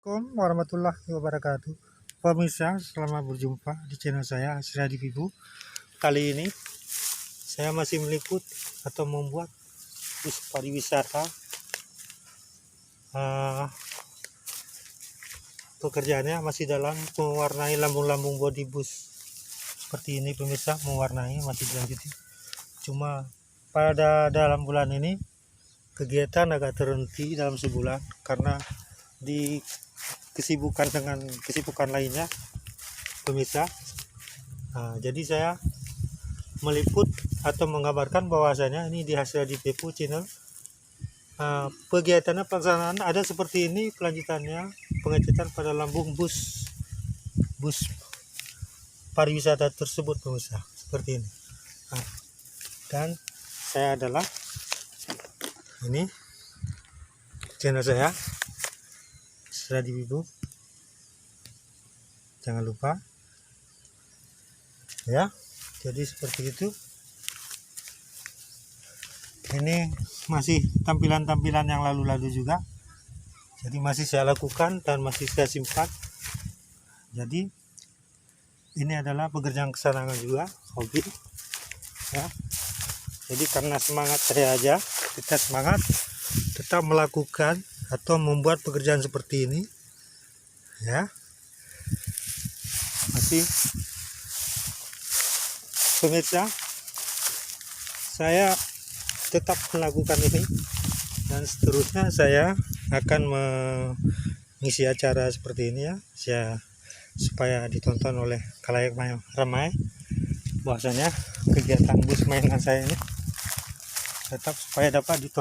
Assalamualaikum warahmatullahi wabarakatuh. Pemirsa, selamat berjumpa di channel saya Asradi Vibu. Kali ini saya masih meliput atau membuat bus pariwisata. Pekerjaannya masih dalam mewarnai lambung-lambung bodi bus seperti ini, pemirsa. Mewarnai masih dilanjutin. Cuma pada dalam bulan ini kegiatan agak terhenti dalam sebulan karena di kesibukan dengan kesibukan lainnya, pemirsa. Jadi saya meliput atau mengabarkan bahwasanya ini di Asradi Vibu channel, kegiatannya pelaksanaan ada seperti ini, pelanjutannya pengecetan pada lambung bus pariwisata tersebut, pemirsa, seperti ini. Dan saya adalah ini channel saya Asradi Vibu, jangan lupa ya. Jadi seperti itu. Ini masih tampilan-tampilan yang lalu-lalu juga, jadi masih saya lakukan dan masih saya simpan. Jadi ini adalah pekerjaan kesenangan juga, hobi ya. Jadi karena semangat saya aja, kita semangat tetap melakukan atau membuat pekerjaan seperti ini ya. Masih pemirsa, saya tetap melakukan ini dan seterusnya saya akan mengisi acara seperti ini ya, supaya ditonton oleh khalayak ramai. Bahwasanya kegiatan bus mainan saya ini tetap supaya dapat ditonton.